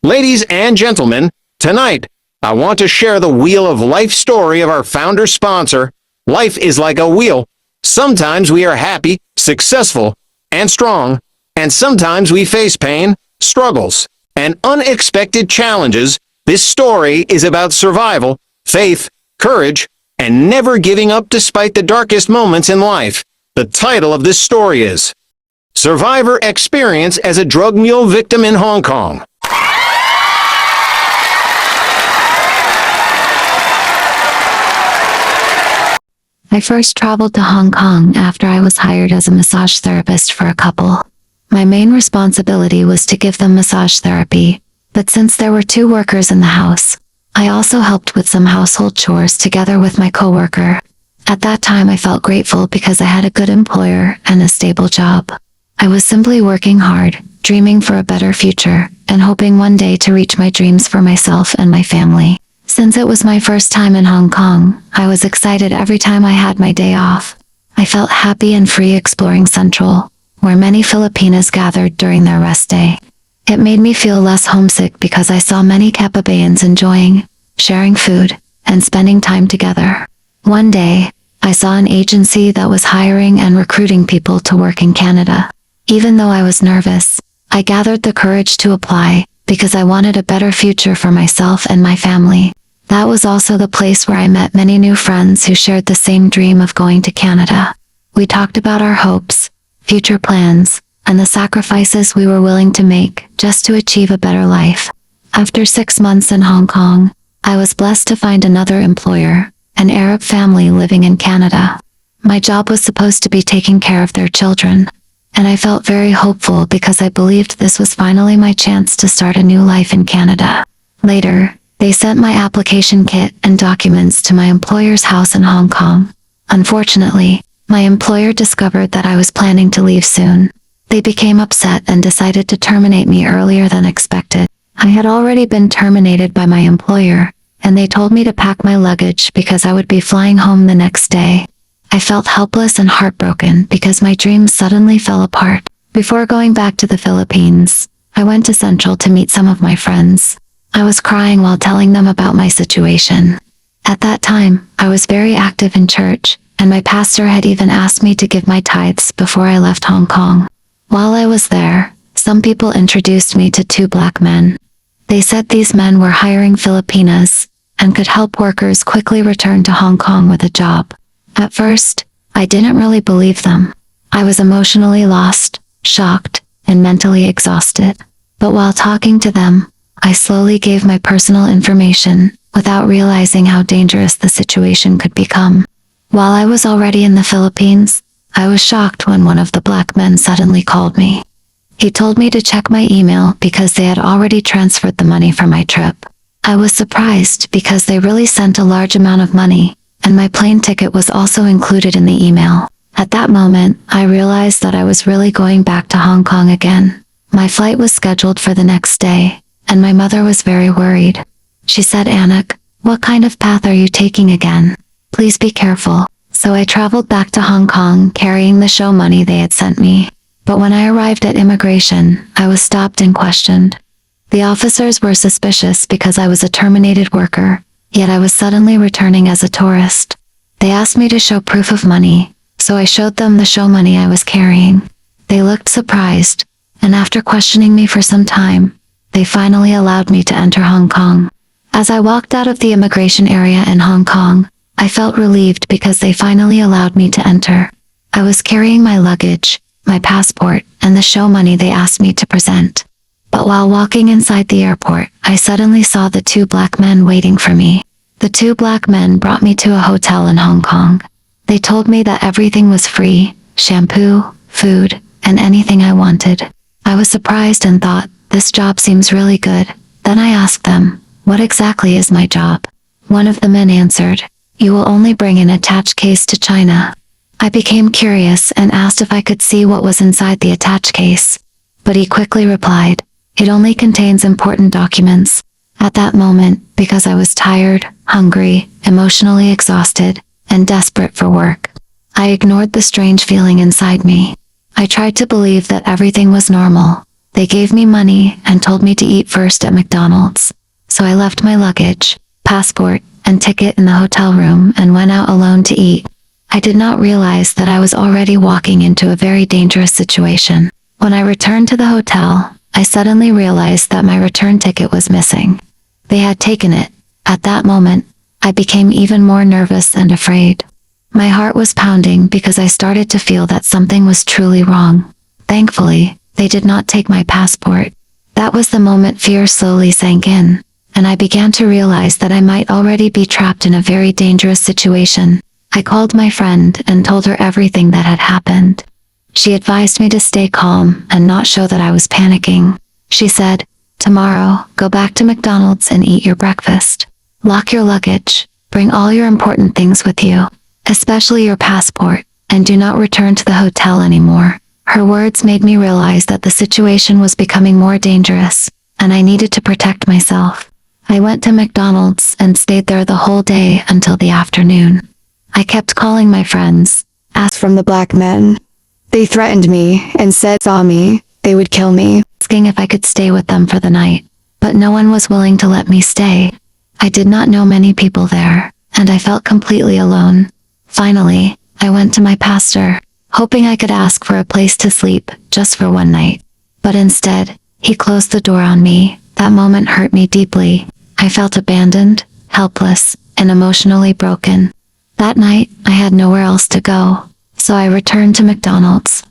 Ladies and gentlemen, tonight, I want to share the Wheel of Life story of our founder sponsor. Life is like a wheel. Sometimes we are happy, successful, and strong, and sometimes we face pain, struggles, and unexpected challenges. This story is about survival, faith, courage, and never giving up despite the darkest moments in life. The title of this story is Survivor Experience as a Drug Mule Victim in Hong Kong. I first traveled to Hong Kong after I was hired as a massage therapist for a couple. My main responsibility was to give them massage therapy, but since there were 2 workers in the house, I also helped with some household chores together with my coworker. At that time I felt grateful because I had a good employer and a stable job. I was simply working hard, dreaming for a better future, and hoping one day to reach my dreams for myself and my family. Since it was my first time in Hong Kong, I was excited every time I had my day off. I felt happy and free exploring Central, where many Filipinas gathered during their rest day. It made me feel less homesick because I saw many Kababayans enjoying, sharing food, and spending time together. One day, I saw an agency that was hiring and recruiting people to work in Canada. Even though I was nervous, I gathered the courage to apply because I wanted a better future for myself and my family. That was also the place where I met many new friends who shared the same dream of going to Canada. We talked about our hopes, future plans, and the sacrifices we were willing to make just to achieve a better life. After 6 months in Hong Kong, I was blessed to find another employer, an Arab family living in Canada. My job was supposed to be taking care of their children, and I felt very hopeful because I believed this was finally my chance to start a new life in Canada. Later, they sent my application kit and documents to my employer's house in Hong Kong. Unfortunately, my employer discovered that I was planning to leave soon. They became upset and decided to terminate me earlier than expected. I had already been terminated by my employer, and they told me to pack my luggage because I would be flying home the next day. I felt helpless and heartbroken because my dreams suddenly fell apart. Before going back to the Philippines, I went to Central to meet some of my friends. I was crying while telling them about my situation. At that time, I was very active in church, and my pastor had even asked me to give my tithes before I left Hong Kong. While I was there, some people introduced me to 2 black men. They said these men were hiring Filipinas and could help workers quickly return to Hong Kong with a job. At first, I didn't really believe them. I was emotionally lost, shocked, and mentally exhausted. But while talking to them, I slowly gave my personal information without realizing how dangerous the situation could become. While I was already in the Philippines, I was shocked when one of the black men suddenly called me. He told me to check my email because they had already transferred the money for my trip. I was surprised because they really sent a large amount of money, and my plane ticket was also included in the email. At that moment, I realized that I was really going back to Hong Kong again. My flight was scheduled for the next day, and my mother was very worried. She said, "Anak, what kind of path are you taking again? Please be careful." So I traveled back to Hong Kong carrying the show money they had sent me. But when I arrived at immigration, I was stopped and questioned. The officers were suspicious because I was a terminated worker, yet I was suddenly returning as a tourist. They asked me to show proof of money, so I showed them the show money I was carrying. They looked surprised, and after questioning me for some time, they finally allowed me to enter Hong Kong. As I walked out of the immigration area in Hong Kong, I felt relieved because they finally allowed me to enter. I was carrying my luggage, my passport, and the show money they asked me to present. But while walking inside the airport, I suddenly saw the 2 black men waiting for me. The 2 black men brought me to a hotel in Hong Kong. They told me that everything was free, shampoo, food, and anything I wanted. I was surprised and thought, this job seems really good. Then I asked them, what exactly is my job? One of the men answered, you will only bring an attached case to China. I became curious and asked if I could see what was inside the attached case. But he quickly replied, it only contains important documents. At that moment, because I was tired, hungry, emotionally exhausted, and desperate for work, I ignored the strange feeling inside me. I tried to believe that everything was normal, They gave me money and told me to eat first at McDonald's. So I left my luggage, passport, and ticket in the hotel room and went out alone to eat. I did not realize that I was already walking into a very dangerous situation. When I returned to the hotel, I suddenly realized that my return ticket was missing. They had taken it. At that moment, I became even more nervous and afraid. My heart was pounding because I started to feel that something was truly wrong. Thankfully, they did not take my passport. That was the moment fear slowly sank in, and I began to realize that I might already be trapped in a very dangerous situation. I called my friend and told her everything that had happened. She advised me to stay calm and not show that I was panicking. She said, "Tomorrow, go back to McDonald's and eat your breakfast. Lock your luggage, bring all your important things with you, especially your passport, and do not return to the hotel anymore." Her words made me realize that the situation was becoming more dangerous, and I needed to protect myself. I went to McDonald's and stayed there the whole day until the afternoon. I kept calling my friends, From the black men. They threatened me and saw me, they would kill me. asking if I could stay with them for the night, but no one was willing to let me stay. I did not know many people there, and I felt completely alone. Finally, I went to my pastor, hoping I could ask for a place to sleep, just for one night. But instead, he closed the door on me. That moment hurt me deeply. I felt abandoned, helpless, and emotionally broken. That night, I had nowhere else to go, so I returned to McDonald's.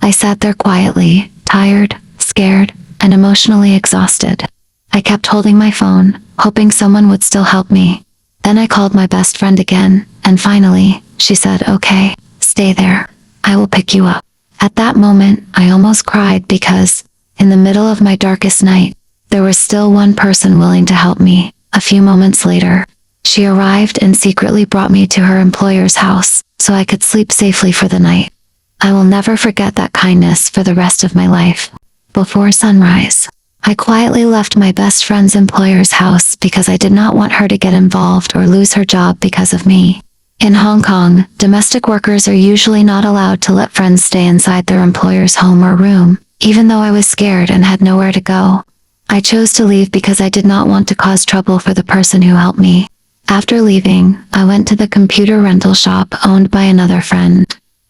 I sat there quietly, tired, scared, and emotionally exhausted. I kept holding my phone, hoping someone would still help me. Then I called my best friend again, and finally, she said, "Okay, stay there. I will pick you up." At that moment, I almost cried because, in the middle of my darkest night, there was still one person willing to help me. A few moments later, she arrived and secretly brought me to her employer's house, so I could sleep safely for the night. I will never forget that kindness for the rest of my life. Before sunrise, I quietly left my best friend's employer's house because I did not want her to get involved or lose her job because of me. In Hong Kong, domestic workers are usually not allowed to let friends stay inside their employer's home or room, even though I was scared and had nowhere to go. I chose to leave because I did not want to cause trouble for the person who helped me. After leaving, I went to the computer rental shop owned by another friend.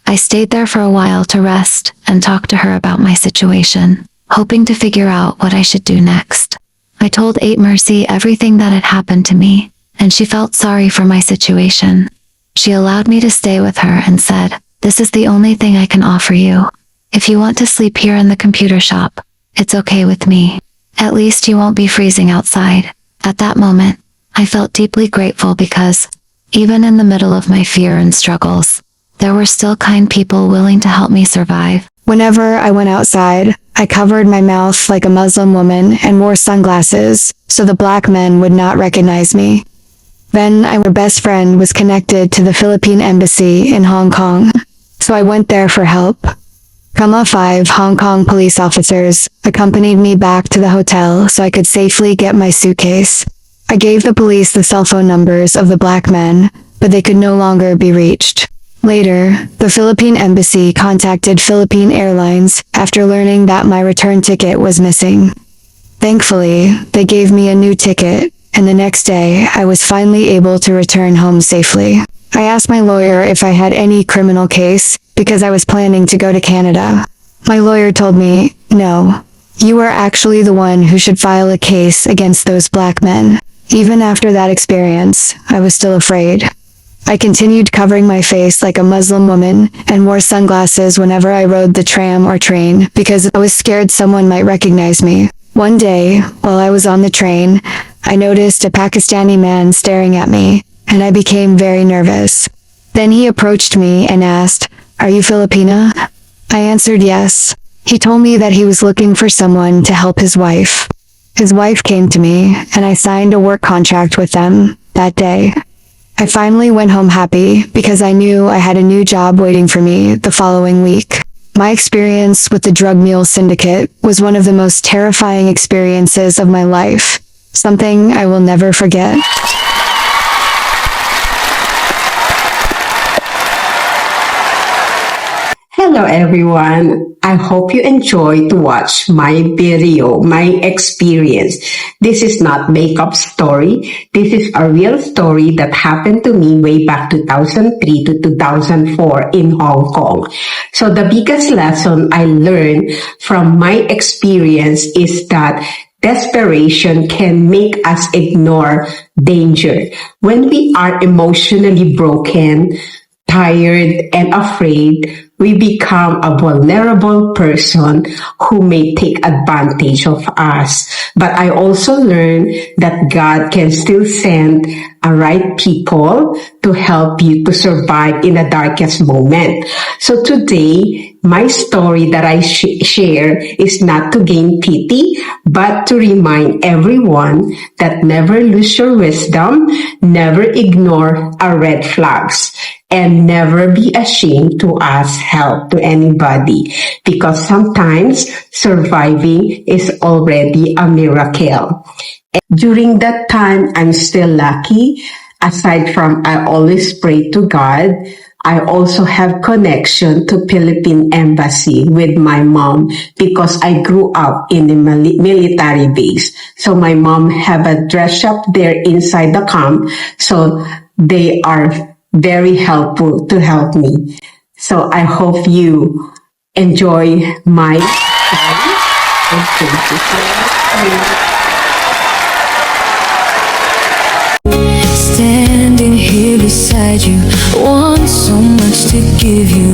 I stayed there for a while to rest and talk to her about my situation, hoping to figure out what I should do next. I told Aunt Mercy everything that had happened to me, and she felt sorry for my situation. She allowed me to stay with her and said, "This is the only thing I can offer you. If you want to sleep here in the computer shop, it's okay with me. At least you won't be freezing outside." At that moment, I felt deeply grateful because, even in the middle of my fear and struggles, there were still kind people willing to help me survive. Whenever I went outside, I covered my mouth like a Muslim woman and wore sunglasses so the black men would not recognize me. Then my best friend was connected to the Philippine embassy in Hong Kong, so I went there for help. 5 Hong Kong police officers accompanied me back to the hotel so I could safely get my suitcase. I gave the police the cell phone numbers of the black men, but they could no longer be reached. Later, the Philippine embassy contacted Philippine Airlines after learning that my return ticket was missing. Thankfully, they gave me a new ticket, and the next day, I was finally able to return home safely. I asked my lawyer if I had any criminal case because I was planning to go to Canada. My lawyer told me, "No, you are actually the one who should file a case against those black men." Even after that experience, I was still afraid. I continued covering my face like a Muslim woman and wore sunglasses whenever I rode the tram or train because I was scared someone might recognize me. One day, while I was on the train, I noticed a Pakistani man staring at me, and I became very nervous. Then he approached me and asked, "Are you Filipina?" I answered yes. He told me that he was looking for someone to help his wife. His wife came to me, and I signed a work contract with them that day. I finally went home happy because I knew I had a new job waiting for me the following week. My experience with the drug mule syndicate was one of the most terrifying experiences of my life, something I will never forget. Hello Hello everyone. I hope you enjoy to watch my video, my experience. This is not makeup story. This is a real story that happened to me way back 2003 to 2004 in Hong Kong. So the biggest lesson I learned from my experience is that desperation can make us ignore danger. When we are emotionally broken, tired, and afraid, we become a vulnerable person who may take advantage of us. But I also learned that God can still send a right people to help you to survive in the darkest moment. So today, my story that I share is not to gain pity, but to remind everyone that never lose your wisdom, never ignore our red flags, and never be ashamed to ask help to anybody, because sometimes surviving is already a miracle. During that time, I'm still lucky. Aside from I always pray to God, I also have connection to Philippine Embassy with my mom because I grew up in a military base. So my mom have a dress shop there inside the camp. So they are very helpful to help me. So I hope you enjoy my story. And thank you for watching. Standing here beside you, want so much to give you